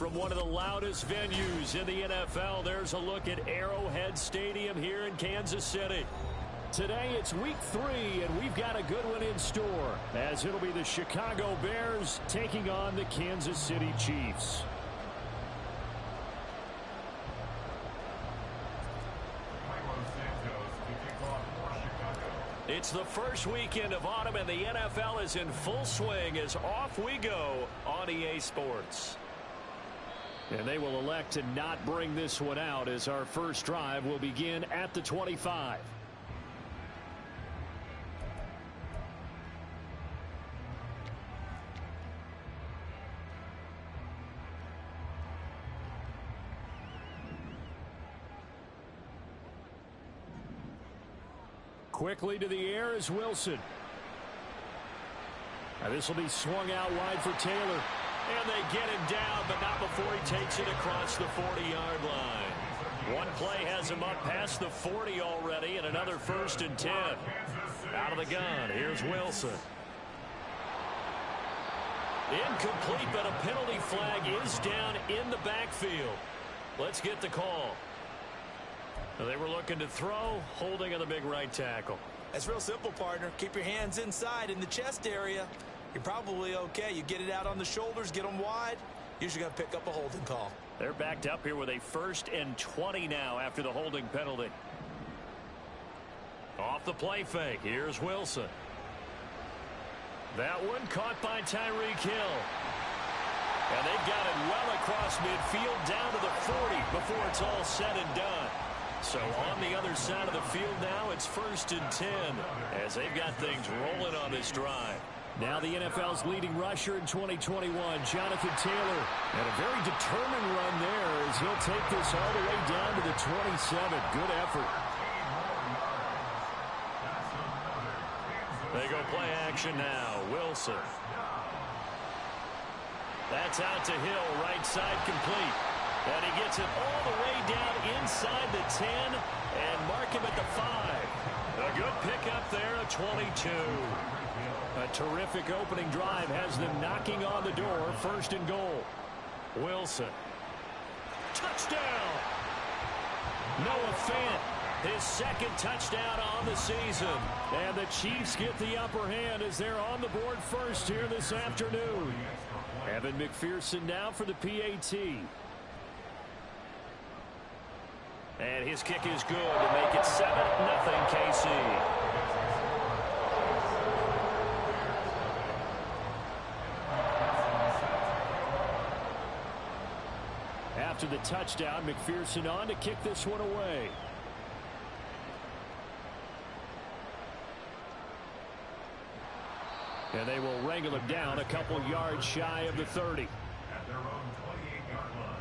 From one of the loudest venues in the NFL, there's a look at Arrowhead Stadium here in Kansas City. Today it's week 3, and we've got a good one in store, as it'll be the Chicago Bears taking on the Kansas City Chiefs. It's the first weekend of autumn, and the NFL is in full swing as off we go on EA Sports. And they will elect to not bring this one out, as our first drive will begin at the 25. Quickly to the air is Wilson. Now this will be swung out wide for Taylor. And they get him down, but not before he takes it across the 40-yard line. One play has him up past the 40 already, and another 1st and 10. Out of the gun, here's Wilson. Incomplete, but a penalty flag is down in the backfield. Let's get the call. They were looking to throw, holding on the big right tackle. That's real simple, partner. Keep your hands inside in the chest area. You're probably okay. You get it out on the shoulders, get them wide. Usually going to pick up a holding call. They're backed up here with a 1st and 20 now after the holding penalty. Off the play fake. Here's Wilson. That one caught by Tyreek Hill. And they've got it well across midfield down to the 40 before it's all said and done. So on the other side of the field now, it's 1st and 10 as they've got things rolling on this drive. Now the NFL's leading rusher in 2021, Jonathan Taylor. And a very determined run there as he'll take this all the way down to the 27. Good effort. They go play action now. Wilson. That's out to Hill, right side complete. And he gets it all the way down inside the 10 and mark him at the 5. A good pickup there, a 22. A terrific opening drive has them knocking on the door, 1st and goal. Wilson. Touchdown! Noah Fant, his 2nd touchdown on the season. And the Chiefs get the upper hand as they're on the board first here this afternoon. Evan McPherson now for the PAT. And his kick is good to make it 7-0 KC. After the touchdown, McPherson on to kick this one away. And they will wrangle him down a couple yards shy of the 30. At their own 28-yard line.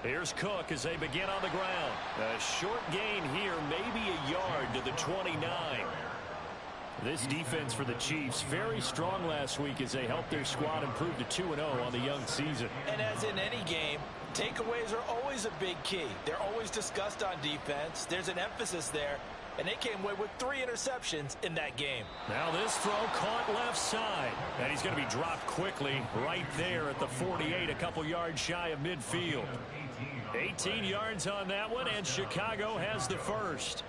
Here's Cook as they begin on the ground. A short gain here, maybe a yard to the 29. This defense for the Chiefs, very strong last week as they helped their squad improve to 2-0 on the young season. And as in any game, takeaways are always a big key. They're always discussed on defense. There's an emphasis there. And they came away with 3 interceptions in that game. Now this throw caught left side. And he's going to be dropped quickly right there at the 48, a couple yards shy of midfield. 18 yards on that one, and Chicago has the first.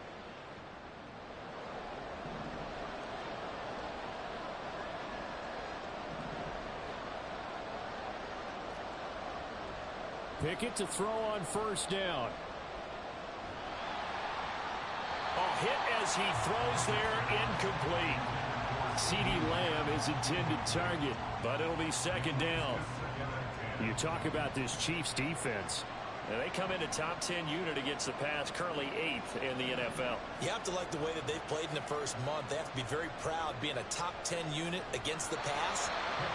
Pickett to throw on 1st down. A hit as he throws there, incomplete. CeeDee Lamb is intended target, but it'll be 2nd down. You talk about this Chiefs defense. And they come into top 10 unit against the pass, currently 8th in the NFL. You have to like the way that they've played in the first month. They have to be very proud being a top 10 unit against the pass.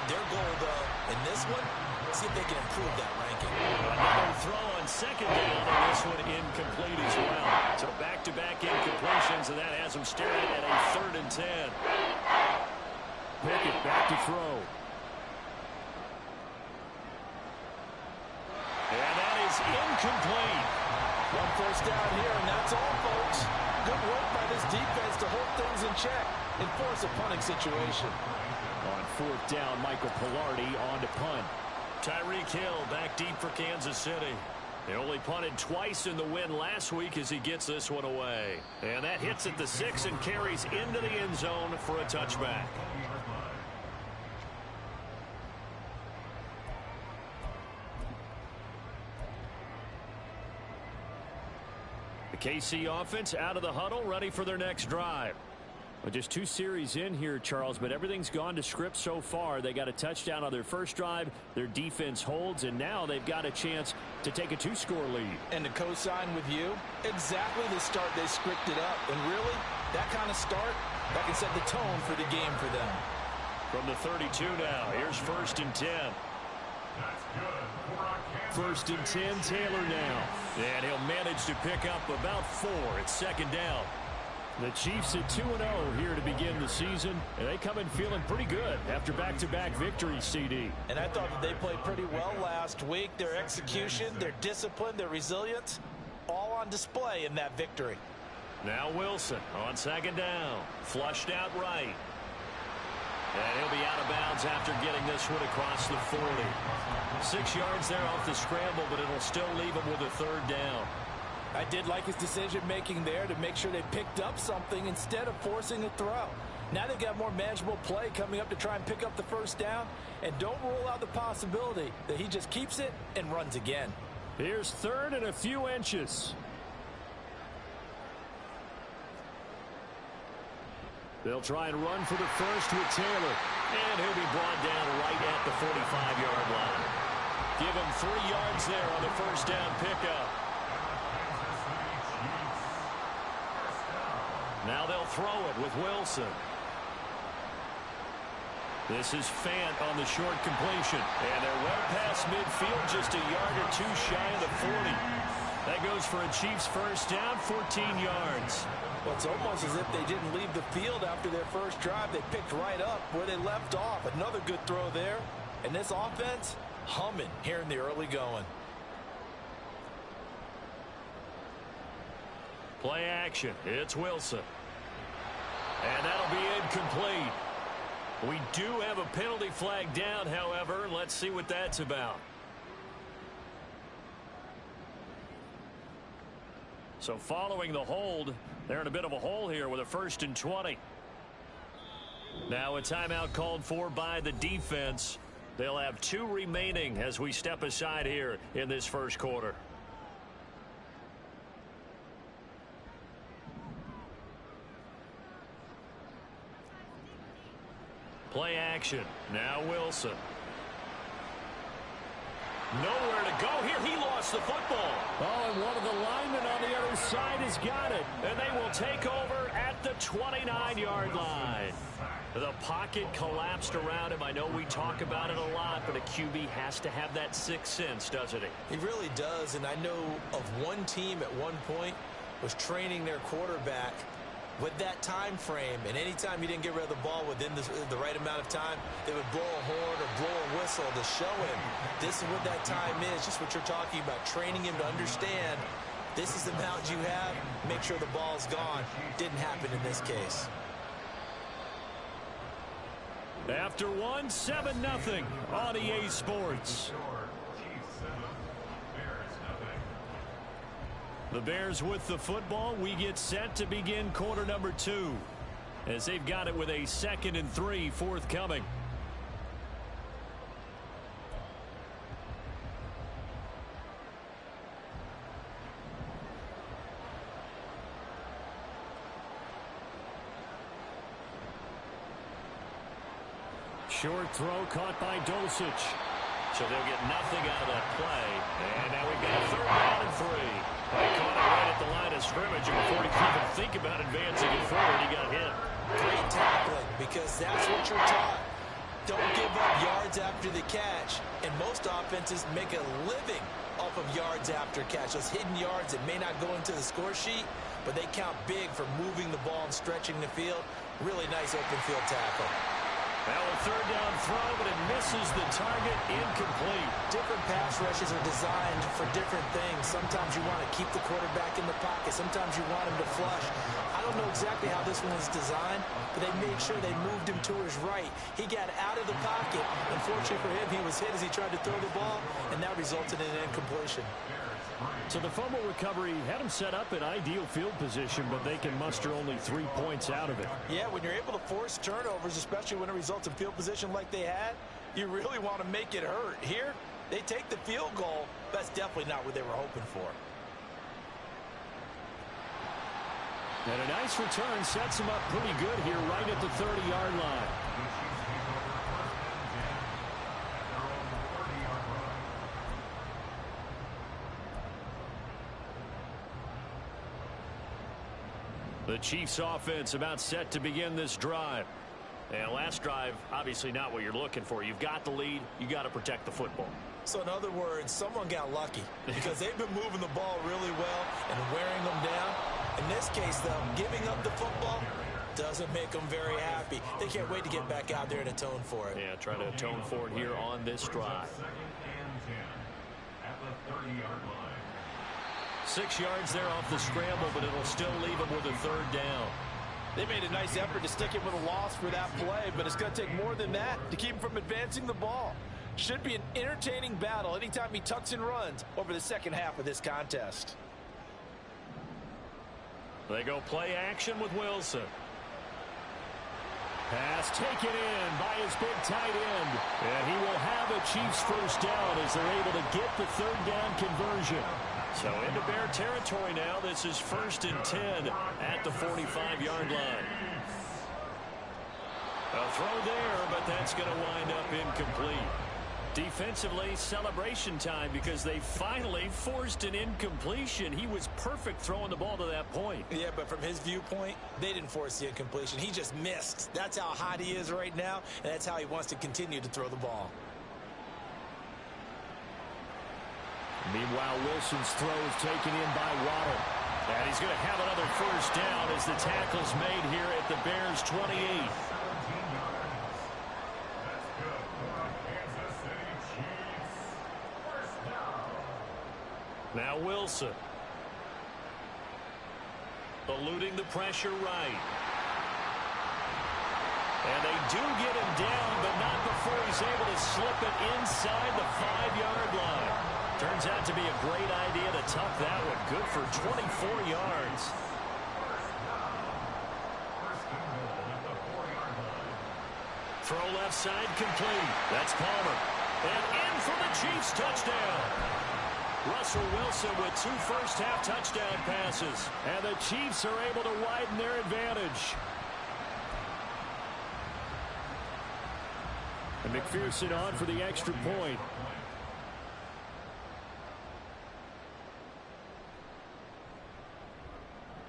Their goal, though, in this one, see if they can improve that ranking. Another throw on 2nd down, and this one incomplete as well. So back-to-back incompletions, and that has them staring at a 3rd and 10. Pickett throw. And that is incomplete. One first down here, and that's all, folks. Good work by this defense to hold things in check and force a punting situation. On fourth down, Michael Pilardi on to punt. Tyreek Hill back deep for Kansas City. They only punted twice in the win last week as he gets this one away. And that hits at the 6 and carries into the end zone for a touchback. The KC offense out of the huddle, ready for their next drive. Well, just 2 series in here, Charles, but everything's gone to script so far. They got a touchdown on their first drive. Their defense holds, and now they've got a chance to take a 2-score lead. And to co-sign with you, exactly the start they scripted up. And really, that kind of start, that can set the tone for the game for them. From the 32 now, here's 1st and 10. That's good. 1st and 10, Taylor now. And he'll manage to pick up about 4. It's 2nd down. The Chiefs at 2-0 here to begin the season, and they come in feeling pretty good after back-to-back victories, CD. And I thought that they played pretty well last week. Their execution, their discipline, their resilience, all on display in that victory. Now Wilson on 2nd down, flushed out right. And he'll be out of bounds after getting this one across the 40. 6 yards there off the scramble, but it'll still leave him with a 3rd down. I did like his decision-making there to make sure they picked up something instead of forcing a throw. Now they've got more manageable play coming up to try and pick up the 1st down. And don't rule out the possibility that he just keeps it and runs again. Here's 3rd and a few inches. They'll try and run for the 1st with Taylor. And he'll be brought down right at the 45-yard line. Give him 3 yards there on the 1st down pickup. Now they'll throw it with Wilson. This is Fant on the short completion. And they're well past midfield, just a yard or 2 shy of the 40. That goes for a Chiefs 1st down, 14 yards. Well, it's almost as if they didn't leave the field after their first drive. They picked right up where they left off. Another good throw there. And this offense, humming here in the early going. Play action. It's Wilson. And that'll be incomplete. We do have a penalty flag down, however. Let's see what that's about. So following the hold, they're in a bit of a hole here with a 1st and 20. Now a timeout called for by the defense. They'll have 2 remaining as we step aside here in this first quarter. Play action. Now Wilson. Nowhere to go here. He lost the football. Oh, and one of the linemen on the other side has got it. And they will take over at the 29-yard line. The pocket collapsed around him. I know we talk about it a lot, but a QB has to have that 6th sense, doesn't he? He really does, and I know of one team at one point was training their quarterback with that time frame, and anytime you didn't get rid of the ball within the right amount of time, they would blow a horn or blow a whistle to show him this is what that time is, just what you're talking about, training him to understand this is the amount you have, make sure the ball's gone. Didn't happen in this case. After 7-0 on EA Sports. The Bears with the football. We get set to begin quarter number 2 as they've got it with a 2nd and 3 forthcoming. Short throw caught by Dulcich. So they'll get nothing out of that play. And now we've got a 3rd down and 3. They caught it right at the line of scrimmage, and before he could even think about advancing it forward, he got hit. Great tackling, because that's what you're taught. Don't give up yards after the catch. And most offenses make a living off of yards after catch. Those hidden yards that may not go into the score sheet, but they count big for moving the ball and stretching the field. Really nice open field tackle. Now a 3rd down throw, but it misses the target, incomplete. Different pass rushes are designed for different things. Sometimes you want to keep the quarterback in the pocket. Sometimes you want him to flush. I don't know exactly how this one was designed, but they made sure they moved him to his right. He got out of the pocket. Unfortunately for him, he was hit as he tried to throw the ball, and that resulted in an incompletion. So the fumble recovery had him set up in ideal field position, but they can muster only 3 points out of it. Yeah, when you're able to force turnovers, especially when it results in field position like they had, you really want to make it hurt. Here, they take the field goal. That's definitely not what they were hoping for. And a nice return sets him up pretty good here right at the 30-yard line. The Chiefs offense about set to begin this drive. And last drive, obviously not what you're looking for. You've got the lead. You got to protect the football. So in other words, someone got lucky because they've been moving the ball really well and wearing them down. In this case, though, giving up the football doesn't make them very happy. They can't wait to get back out there and atone for it. Yeah, try to atone for it here on this drive. 6 yards there off the scramble, but it'll still leave him with a third down. They made a nice effort to stick him with a loss for that play, but it's going to take more than that to keep him from advancing the ball. Should be an entertaining battle anytime he tucks and runs over the second half of this contest. They go play action with Wilson. Pass taken in by his big tight end. And he will have a Chiefs first down as they're able to get the third down conversion. So into Bear territory now. This is 1st and 10 at the 45-yard line. A throw there, but that's going to wind up incomplete. Defensively, celebration time because they finally forced an incompletion. He was perfect throwing the ball to that point. Yeah, but from his viewpoint, they didn't force the incompletion. He just missed. That's how hot he is right now, and that's how he wants to continue to throw the ball. Meanwhile, Wilson's throw is taken in by Waddle. And he's going to have another first down as the tackle's made here at the Bears' 28. Now Wilson. Eluding the pressure right. And they do get him down, but not before he's able to slip it inside the 5-yard line. Turns out to be a great idea to tuck that one. Good for 24 yards. Throw left side complete. That's Palmer. And in for the Chiefs touchdown. Russell Wilson with 2 first-half touchdown passes. And the Chiefs are able to widen their advantage. And McPherson on for the extra point.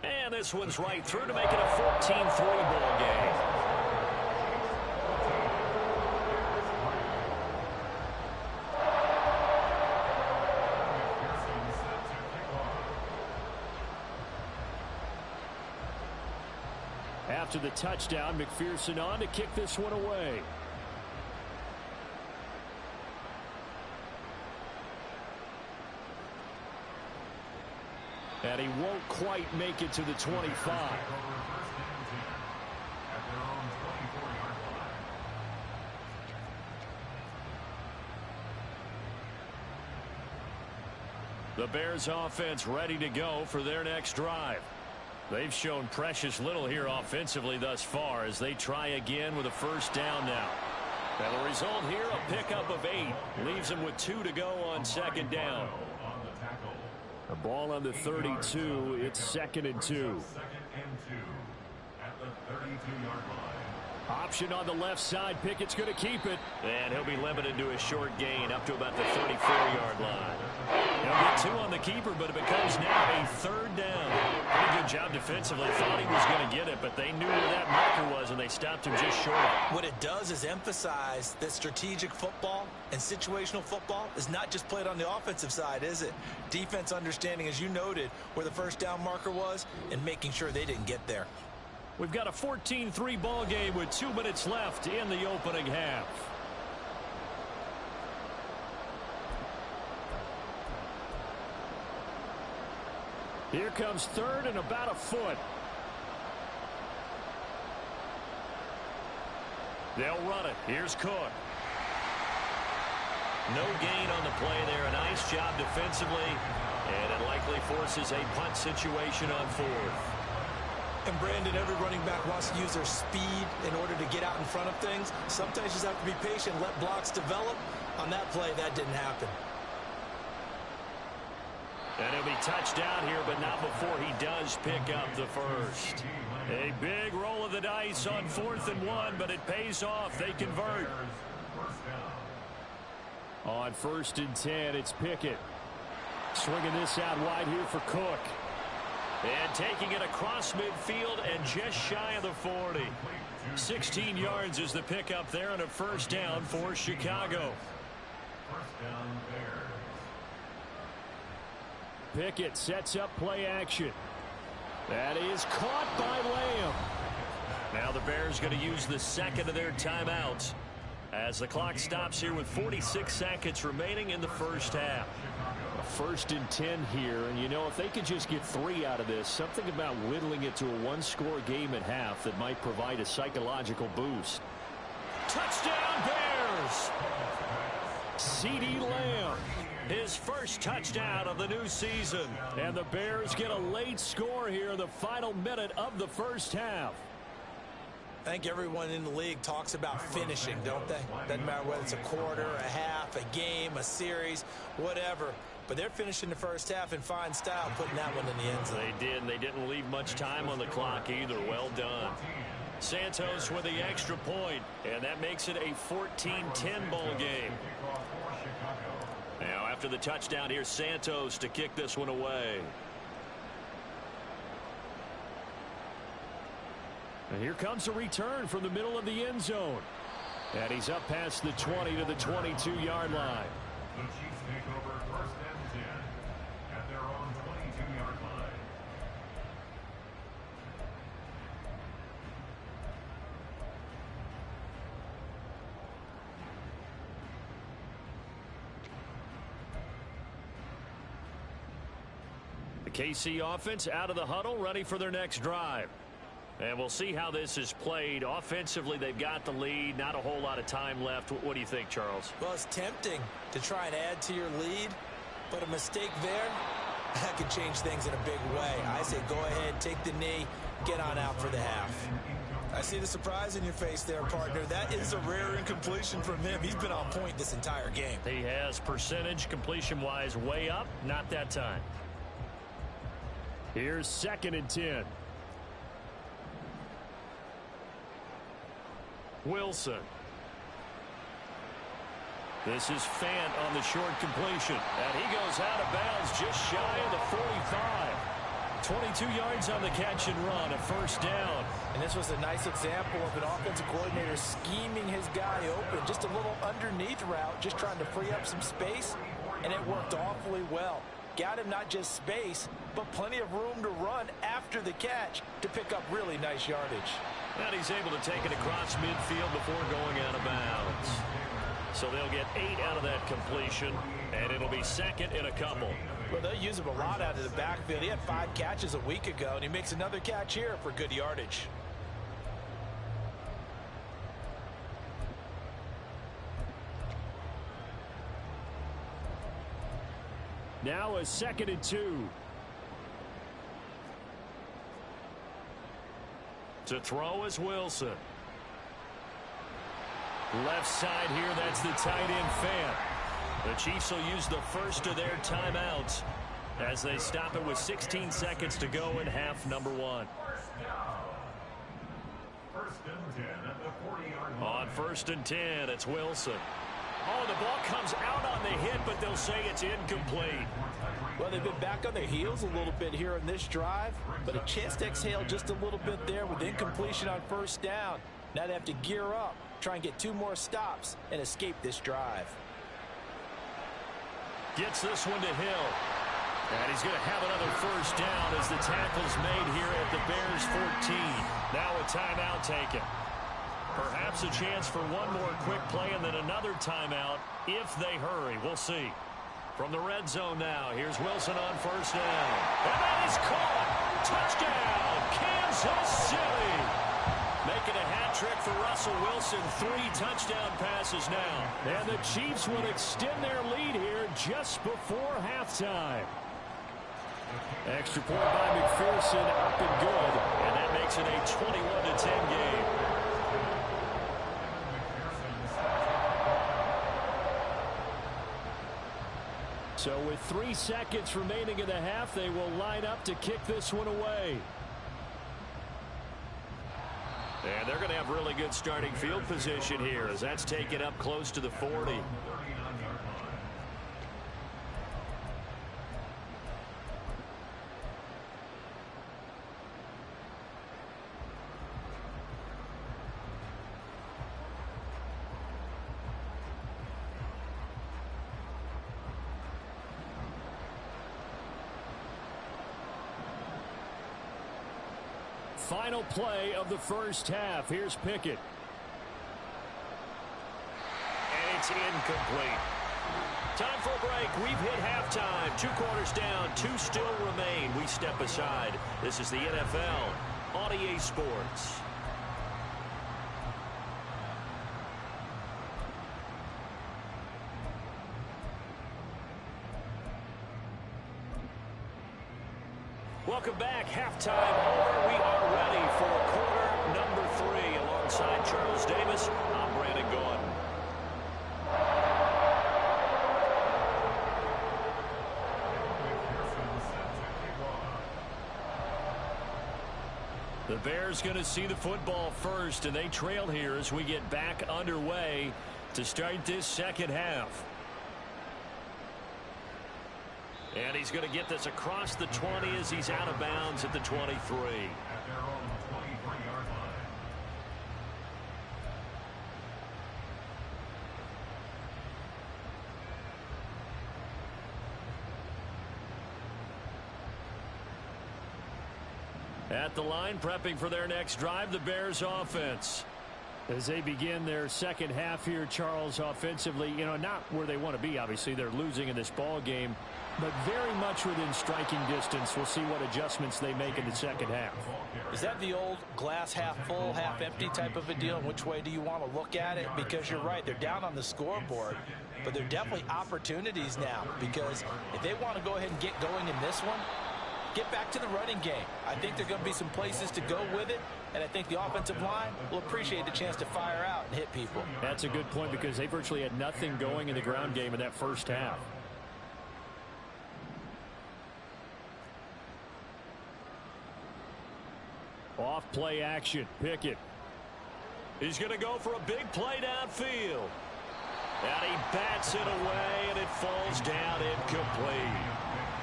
And this one's right through to make it a 14-3 ball game. After the touchdown, McPherson on to kick this one away. And he won't quite make it to the 25. The Bears offense ready to go for their next drive. They've shown precious little here offensively thus far as they try again with a first down now. And the result here, a pickup of 8. Leaves them with 2 to go on second down. A ball on the 32. It's 2nd and 2. Option on the left side. Pickett's going to keep it. And he'll be limited to a short gain up to about the 34-yard line. He'll get 2 on the keeper, but it becomes now a third down. Pretty good job defensively. Thought he was going to get it, but they knew where that marker was, and they stopped him just short. What it does is emphasize that strategic football and situational football is not just played on the offensive side, is it? Defense understanding, as you noted, where the first down marker was and making sure they didn't get there. We've got a 14-3 ball game with 2 minutes left in the opening half. Here comes third and about a foot. They'll run it. Here's Cook. No gain on the play there. A nice job defensively. And it likely forces a punt situation on fourth. And Brandon, every running back wants to use their speed in order to get out in front of things. Sometimes you just have to be patient, let blocks develop. On that play, that didn't happen. And he'll be touchdown here, but not before he does pick up the first. A big roll of the dice on 4th and 1, but it pays off. They convert. On 1st and 10, it's Pickett. Swinging this out wide here for Cook. And taking it across midfield and just shy of the 40. 16 yards is the pickup there on a first down for Chicago. Pickett sets up play action. That is caught by Lamb. Now the Bears going to use the second of their timeouts as the clock stops here with 46 seconds remaining in the first half. A 1st and 10 here, and you know, if they could just get 3 out of this, something about whittling it to a one-score game at half that might provide a psychological boost. Touchdown Bears! CeeDee Lamb, his first touchdown of the new season. And the Bears get a late score here in the final minute of the first half. I think everyone in the league talks about finishing, don't they? Doesn't matter whether it's a quarter, a half, a game, a series, whatever. But they're finishing the first half in fine style, putting that one in the end zone. They did, and they didn't leave much time on the clock either. Well done. Santos with the extra point, and that makes it a 14-10 ball game. Now after the touchdown, here's Santos to kick this one away. And here comes a return from the middle of the end zone. And he's up past the 20 to the 22-yard line. The Chiefs take over 1st and 10 at their own 22-yard line. The KC offense out of the huddle, ready for their next drive. And we'll see how this is played. Offensively, they've got the lead. Not a whole lot of time left. What do you think, Charles? Well, it's tempting to try and add to your lead, but a mistake there, that could change things in a big way. I say go ahead, take the knee, get on out for the half. I see the surprise in your face there, partner. That is a rare incompletion from him. He's been on point this entire game. He has percentage completion-wise way up. Not that time. Here's 2nd and 10. Wilson. This is Fant on the short completion. And he goes out of bounds just shy of the 45. 22 yards on the catch and run, a first down. And this was a nice example of an offensive coordinator scheming his guy open. Just a little underneath route, just trying to free up some space. And it worked awfully well. Got him not just space, but plenty of room to run after the catch to pick up really nice yardage. And he's able to take it across midfield before going out of bounds. So they'll get 8 out of that completion, and it'll be 2nd and a couple. Well, they'll use him a lot out of the backfield. He had 5 catches a week ago, and he makes another catch here for good yardage. Now a 2nd and 2. To throw is Wilson. Left side here, that's the tight end Fant. The Chiefs will use the first of their timeouts as they stop it with 16 seconds to go in half number 1. 1st and 10 at the 40-yard line. On 1st and 10, it's Wilson. Oh, the ball comes out on the hit, but they'll say it's incomplete. Well, they've been back on their heels a little bit here in this drive, but a chance to exhale just a little bit there with incompletion on first down. Now they have to gear up, try and get 2 more stops, and escape this drive. Gets this one to Hill. And he's going to have another first down as the tackle's made here at the Bears 14. Now a timeout taken. Perhaps a chance for one more quick play and then another timeout if they hurry. We'll see. From the red zone now, here's Wilson on first down. And that is caught. Touchdown, Kansas City. Making a hat trick for Russell Wilson. 3 touchdown passes now. And the Chiefs will extend their lead here just before halftime. Extra point by McPherson, up and good. And that makes it a 21-10 game. So with 3 seconds remaining in the half, they will line up to kick this one away. And they're going to have really good starting field position here as that's taken up close to the 40. Final play of the first half. Here's Pickett. And it's incomplete. Time for a break. We've hit halftime. 2 quarters down. 2 still remain. We step aside. This is the NFL on EA Sports. Welcome back. Halftime over. We are ready for quarter number 3. Alongside Charles Davis, I'm Brandon Gordon. The Bears going to see the football first, and they trail here as we get back underway to start this second half. And he's going to get this across the 20 as he's out of bounds at the 23. At their own 23-yard line. At the line, prepping for their next drive, the Bears offense. As they begin their second half here, Charles, offensively, not where they want to be, obviously. They're losing in this ball game, but very much within striking distance. We'll see what adjustments they make in the second half. Is that the old glass half full, half empty type of a deal? And which way do you want to look at it? Because you're right, they're down on the scoreboard, but there are definitely opportunities now, because if they want to go ahead and get going in this one, get back to the running game. I think there are going to be some places to go with it, and I think the offensive line will appreciate the chance to fire out and hit people. That's a good point, because they virtually had nothing going in the ground game in that first half. Off play action. Pickett. He's going to go for a big play downfield. And he bats it away, and it falls down incomplete.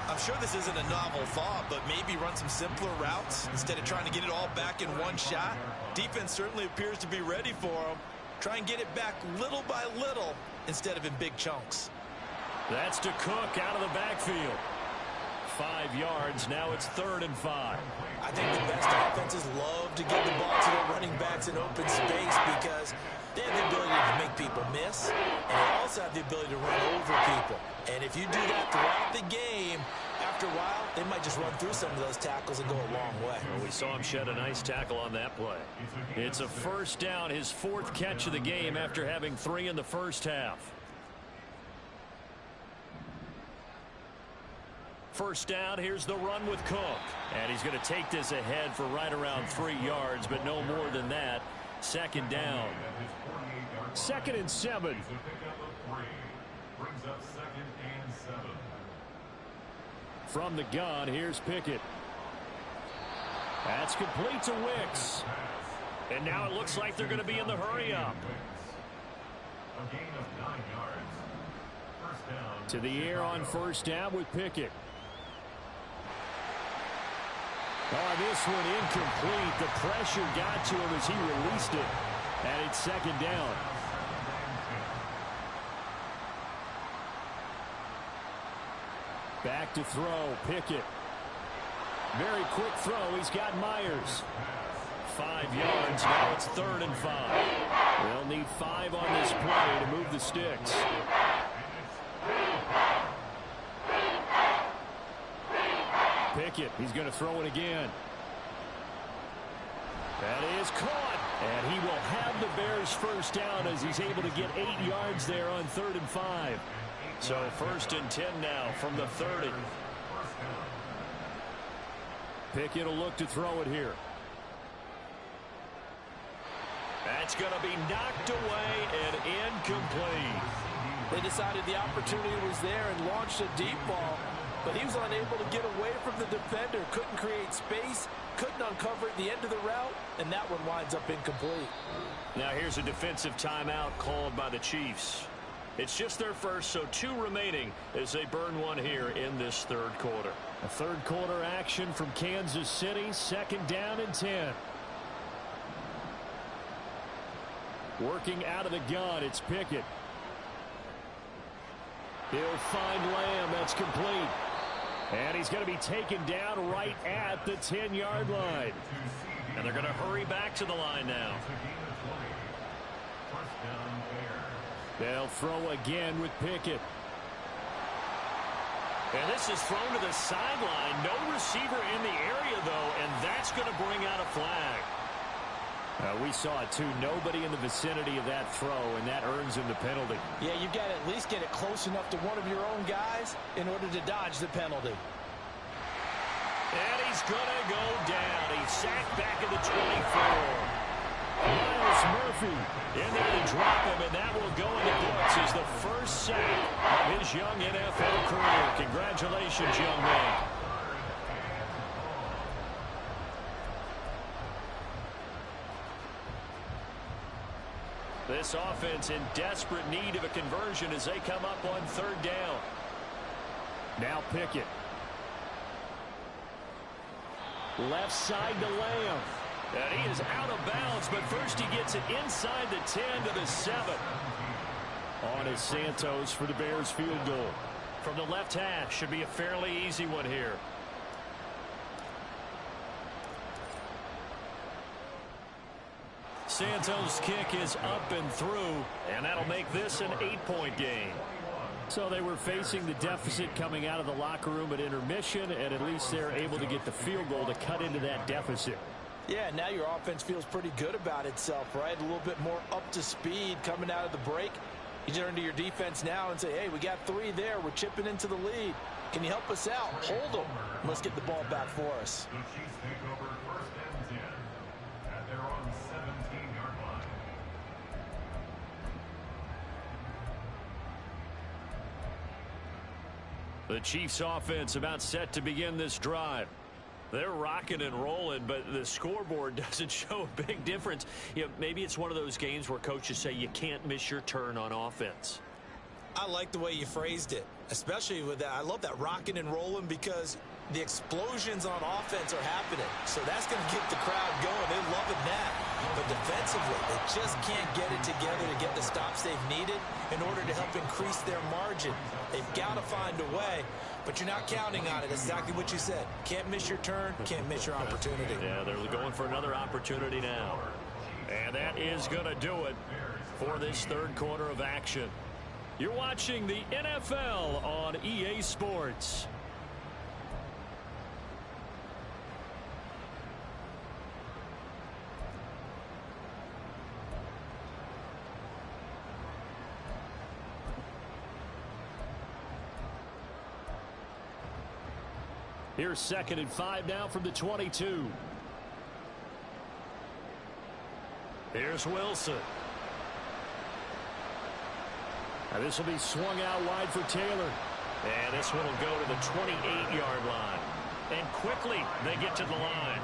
I'm sure this isn't a novel thought, but maybe run some simpler routes instead of trying to get it all back in one shot. Defense certainly appears to be ready for him. Try and get it back little by little instead of in big chunks. That's to Cook out of the backfield. 5 yards. Now it's 3rd and 5. I think the best offenses love to get the ball to their running backs in open space because they have the ability to make people miss, and they also have the ability to run over people. And if you do that throughout the game, after a while, they might just run through some of those tackles and go a long way. Well, we saw him shed a nice tackle on that play. It's a first down, his 4th catch of the game after having 3 in the first half. First down, here's the run with Cook. And he's going to take this ahead for right around 3 yards, but no more than that. 2nd down. 2nd and 7. From the gun, here's Pickett. That's complete to Wicks. And now it looks like they're going to be in the hurry-up. A gain of 9 yards. First down. To the air on first down with Pickett. Oh, this one incomplete. The pressure got to him as he released it. And it's 2nd down. Back to throw, Pickett. Very quick throw. He's got Myers. 5 yards. Now it's 3rd and 5. They'll need 5 on this play to move the sticks. Pickett, he's going to throw it again. That is caught. And he will have the Bears first down as he's able to get 8 yards there on 3rd and 5. So 1st and 10 now from the 30. Pickett will look to throw it here. That's going to be knocked away and incomplete. They decided the opportunity was there and launched a deep ball, but he was unable to get away from the defender, couldn't create space, couldn't uncover at the end of the route, and that one winds up incomplete. Now here's a defensive timeout called by the Chiefs. It's just their first, so 2 remaining as they burn one here in this 3rd quarter. A 3rd quarter action from Kansas City, 2nd down and 10. Working out of the gun, it's Pickett. He'll find Lamb. That's complete. And he's going to be taken down right at the 10-yard line. And they're going to hurry back to the line now. They'll throw again with Pickett. And this is thrown to the sideline. No receiver in the area, though, and that's going to bring out a flag. We saw it, too. Nobody in the vicinity of that throw, and that earns him the penalty. Yeah, you've got to at least get it close enough to one of your own guys in order to dodge the penalty. And he's going to go down. He's sacked back at the 24. Miles Murphy in there to drop him, and that will go in the books as the first sack of his young NFL career. Congratulations, young man. This offense in desperate need of a conversion as they come up on 3rd down. Now Pickett. Left side to Lamb. And he is out of bounds, but first he gets it inside the 10 to the 7. On is Santos for the Bears field goal. From the left hash, should be a fairly easy one here. Santos' kick is up and through, and that'll make this an 8-point game. So they were facing the deficit coming out of the locker room at intermission, and at least they're able to get the field goal to cut into that deficit. Yeah, now your offense feels pretty good about itself, right? A little bit more up to speed coming out of the break. You turn to your defense now and say, hey, we got 3 there. We're chipping into the lead. Can you help us out? Hold them. Let's get the ball back for us. The Chiefs take over 1st and 10 at their own 17-yard line. The Chiefs offense about set to begin this drive. They're rocking and rolling, but the scoreboard doesn't show a big difference. You know, maybe it's one of those games where coaches say you can't miss your turn on offense. I like the way you phrased it, especially with that. I love that rocking and rolling because the explosions on offense are happening. So that's going to get the crowd going. They're loving that. But defensively, they just can't get it together to get the stops they've needed in order to help increase their margin. They've got to find a way, but you're not counting on it. Exactly what you said. Can't miss your turn, can't miss your opportunity. Yeah, they're going for another opportunity now. And that is going to do it for this 3rd quarter of action. You're watching the NFL on EA Sports. Here's 2nd and 5 now from the 22. Here's Wilson. Now this will be swung out wide for Taylor. And this one will go to the 28-yard line. And quickly they get to the line.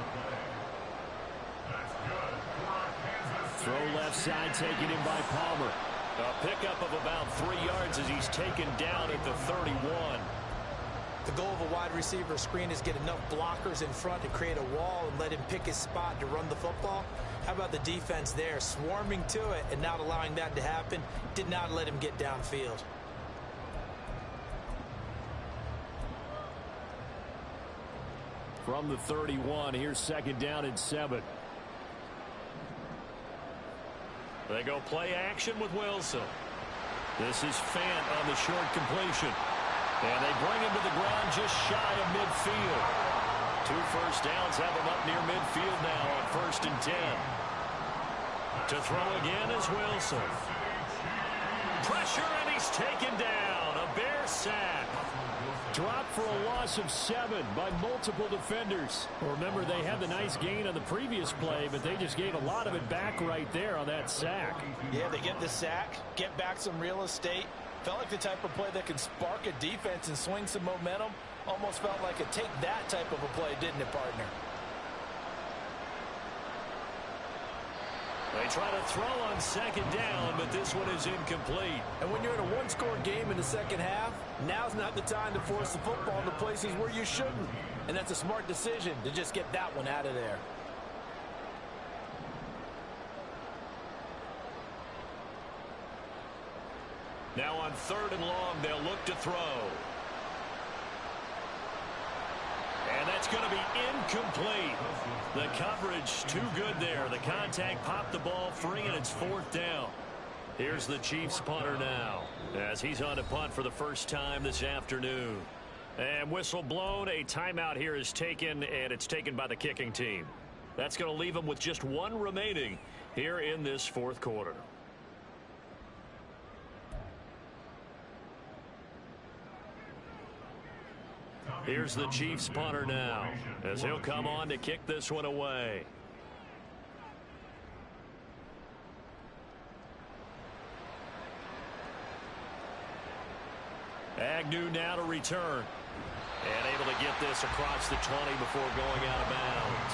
Throw left side taken in by Palmer. A pickup of about 3 yards as he's taken down at the 31. The goal of a wide receiver screen is get enough blockers in front to create a wall and let him pick his spot to run the football. How about the defense there, swarming to it and not allowing that to happen? Did not let him get downfield. From the 31, here's 2nd down and 7. They go play action with Wilson. This is Fant on the short completion. And they bring him to the ground just shy of midfield. 2 first downs have him up near midfield now on 1st and 10. To throw again is Wilson. Pressure, and he's taken down. A Bear sack. Dropped for a loss of 7 by multiple defenders. Well, remember, they had the nice gain on the previous play, but they just gave a lot of it back right there on that sack. Yeah, they get the sack, get back some real estate. Felt like the type of play that can spark a defense and swing some momentum. Almost felt like a take that type of a play, didn't it, partner? They try to throw on 2nd down, but this one is incomplete. And when you're in a one-score game in the second half, now's not the time to force the football into places where you shouldn't. And that's a smart decision to just get that one out of there. Now on 3rd and long, they'll look to throw. And that's going to be incomplete. The coverage too good there. The contact popped the ball free, and it's 4th down. Here's the Chiefs punter now as he's on to punt for the first time this afternoon. And whistle blown. A timeout here is taken, and it's taken by the kicking team. That's going to leave them with just 1 remaining here in this 4th quarter. Here's the Chiefs punter now as he'll come on to kick this one away. Agnew now to return. And able to get this across the 20 before going out of bounds.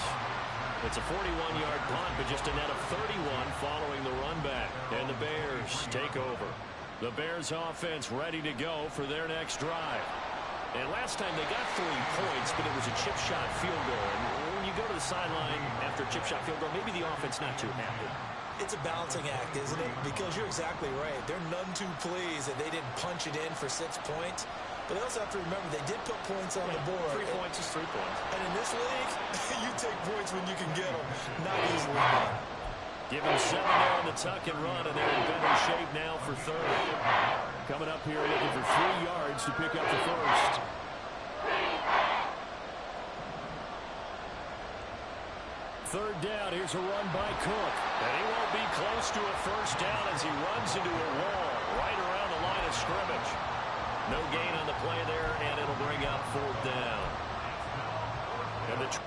It's a 41-yard punt, but just a net of 31 following the run back. And the Bears take over. The Bears offense ready to go for their next drive. And last time they got 3 points, but it was a chip shot field goal. And when you go to the sideline after a chip shot field goal, maybe the offense not too happy. It's a balancing act, isn't it? Because you're exactly right. They're none too pleased that they didn't punch it in for 6 points. But they also have to remember they did put points on the board. 3 points is 3 points. And in this league, you take points when you can get them. Not easily done. Give him 7 there on the tuck and run, and they're in better shape now for 3rd. Coming up here looking for 3 yards to pick up the first. Third down, here's a run by Cook. And he won't be close to a first down as he runs into a wall right around the line of scrimmage. No gain on the play there, and it'll bring out 4th down. And the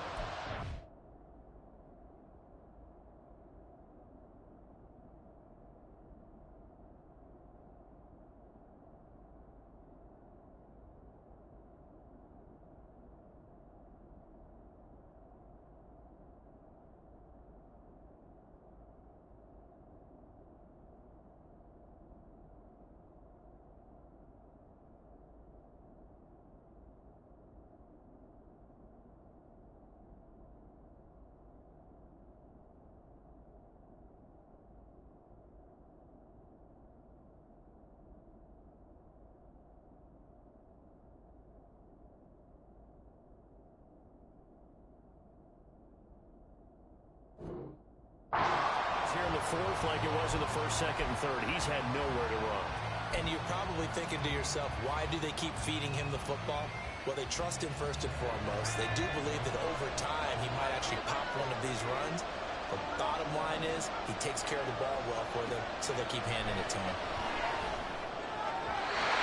here in the 4th like it was in the 1st, 2nd, and 3rd. He's had nowhere to run. And you're probably thinking to yourself, why do they keep feeding him the football? Well, they trust him first and foremost. They do believe that over time he might actually pop one of these runs. The bottom line is he takes care of the ball well for them, so they'll keep handing it to him.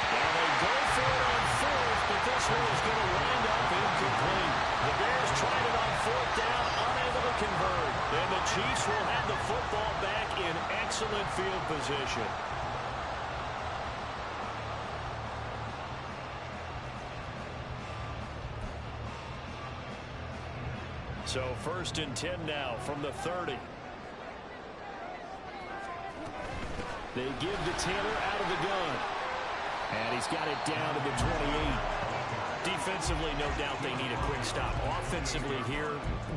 Now they go for it on 4th, but this one is going to wind up incomplete. The Bears tried it on 4th down, unable to convert. And the Chiefs will have the football back in excellent field position. So 1st and 10 now from the 30. They give to Taylor out of the gun. And he's got it down to the 28. Defensively, no doubt they need a quick stop. Offensively here,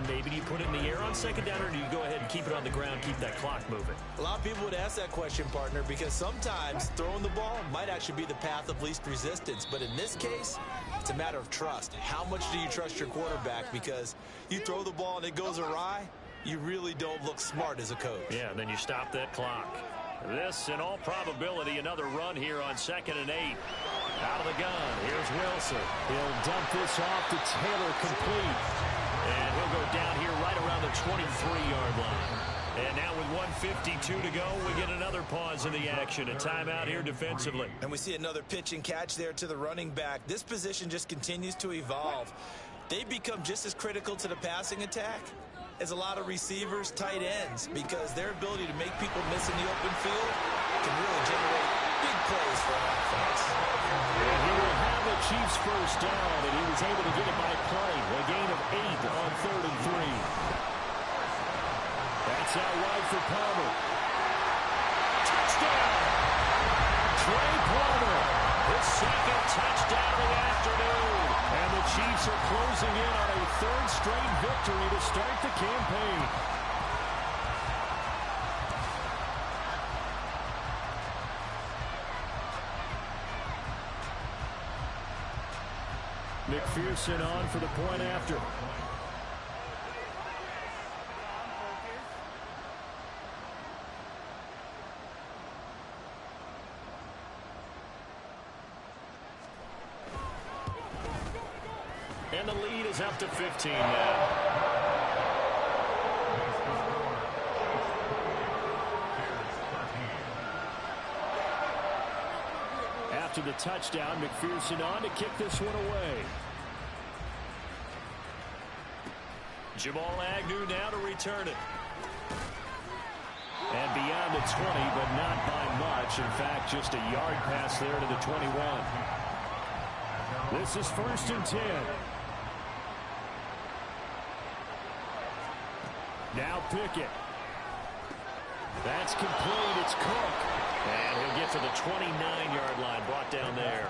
maybe do you put it in the air on 2nd down, or do you go ahead and keep it on the ground, keep that clock moving? A lot of people would ask that question, partner, because sometimes throwing the ball might actually be the path of least resistance. But in this case, it's a matter of trust. How much do you trust your quarterback? Because you throw the ball and it goes awry, you really don't look smart as a coach. Yeah, and then you stop that clock. This, in all probability, another run here on 2nd and 8. Out of the gun, here's Wilson. He'll dump this off to Taylor, complete. 23-yard line. And now with 1:52 to go, we get another pause in the action. A timeout here defensively. And we see another pitch and catch there to the running back. This position just continues to evolve. They become just as critical to the passing attack as a lot of receivers, tight ends, because their ability to make people miss in the open field can really generate big plays for an offense. And he will have the Chiefs first down, and he was able to get it by play. A gain of 8 on 3rd and 3. That's out wide for Palmer. Touchdown! Trey Palmer, his second touchdown of the afternoon. And the Chiefs are closing in on a 3rd straight victory to start the campaign. McPherson on for the point after. And the lead is up to 15 now. After the touchdown, McPherson on to kick this one away. Jamal Agnew now to return it. And beyond the 20, but not by much. In fact, just a yard pass there to the 21. This is 1st and 10. Now Pickett. That's complete. It's Cook. And he'll get to the 29-yard line, brought down there.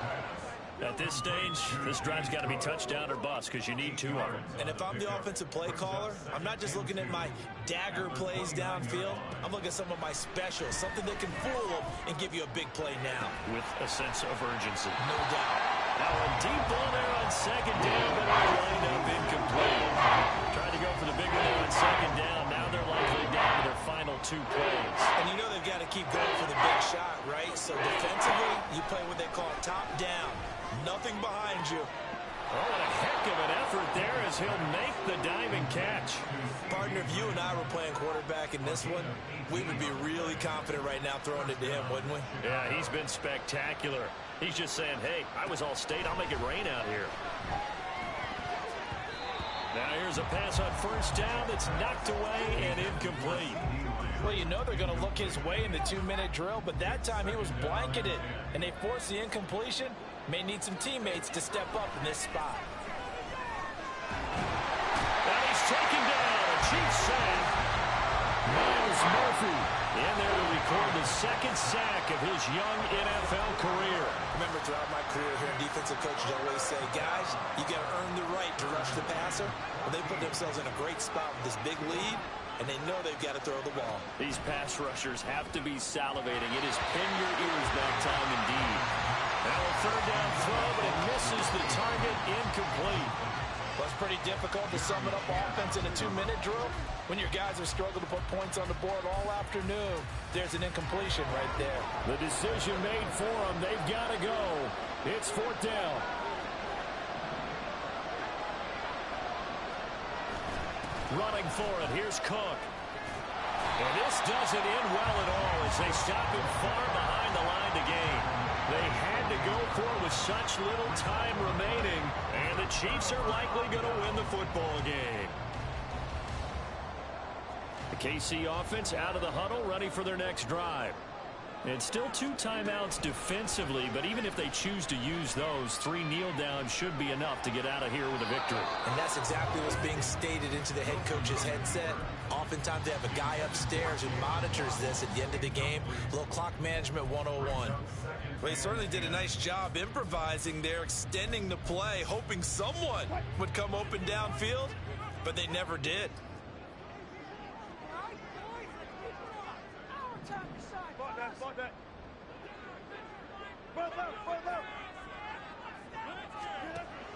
At this stage, this drive's got to be touchdown or bust because you need 2 of them. And if I'm the offensive play caller, I'm not just looking at my dagger plays downfield. I'm looking at some of my specials, something that can fool them and give you a big play now. With a sense of urgency. No doubt. Now a deep ball there on 2nd down, but it lined up incomplete. Tried to go for the big one there on 2nd down. Now they're likely down to their final 2 plays. And you know they've got to keep going for the big shot, right? So defensively, you play what they call top down. Nothing behind you. Oh, what a heck of an effort there as he'll make the diving catch. Partner, if you and I were playing quarterback in this one, we would be really confident right now throwing it to him, wouldn't we? Yeah, he's been spectacular. He's just saying, hey, I was all state. I'll make it rain out here. Now here's a pass on 1st down that's knocked away and incomplete. Well, you know they're going to look his way in the 2-minute drill, but that time he was blanketed, and they forced the incompletion. May need some teammates to step up in this spot. And he's taken down. A Chiefs sack. Miles Murphy in there to record the 2nd sack of his young NFL career. Remember, throughout my career here, defensive coaches always say, guys, you got to earn the right to rush the passer. Well, they put themselves in a great spot with this big lead, and they know they've got to throw the ball. These pass rushers have to be salivating. It is pin your ears that time indeed. Now a 3rd down throw, but it misses the target, incomplete. Well, it's pretty difficult to sum it up offense in a 2-minute drill when your guys have struggled to put points on the board all afternoon. There's an incompletion right there. The decision made for them. They've got to go. It's 4th down. Running for it. Here's Cook. And this doesn't end well at all as they stop him far behind the line to gain. They had to go for it with such little time remaining, and the Chiefs are likely going to win the football game. The KC offense out of the huddle, ready for their next drive. And still 2 timeouts defensively, but even if they choose to use those, 3 kneel downs should be enough to get out of here with a victory. And that's exactly what's being stated into the head coach's headset. Oftentimes they have a guy upstairs who monitors this at the end of the game. A little clock management 101. Well, he certainly did a nice job improvising there, extending the play, hoping someone would come open downfield, but they never did.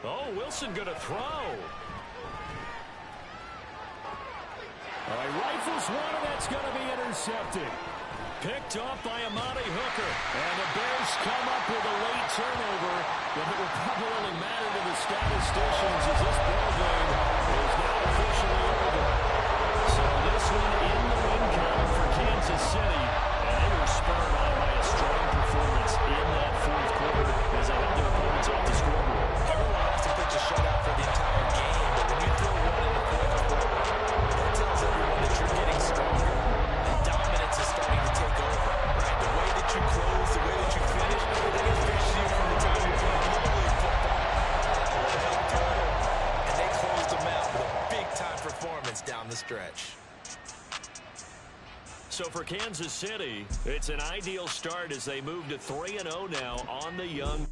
Oh, Wilson going to throw. Rifles one, and that's going to be intercepted. Picked off by Amani Hooker. And the Bears come up with a late turnover. But it will probably only matter to the statisticians as this ball game is now officially over. one in the win column for Kansas City. And they were spurred on by a strong performance in that fourth quarter as they held their opponents off the scoreboard. Everyone wants to pitch a shutout for the entire game, but when you throw one in the fourth quarter, that tells everyone that you're getting stronger and dominance is starting to take over, right? The way that you close, the way that you finish, that affects you from the time you're playing Little League football. One held through, and they closed them out with a big-time performance down the stretch. So for Kansas City, it's an ideal start as they move to 3-0 now on the young.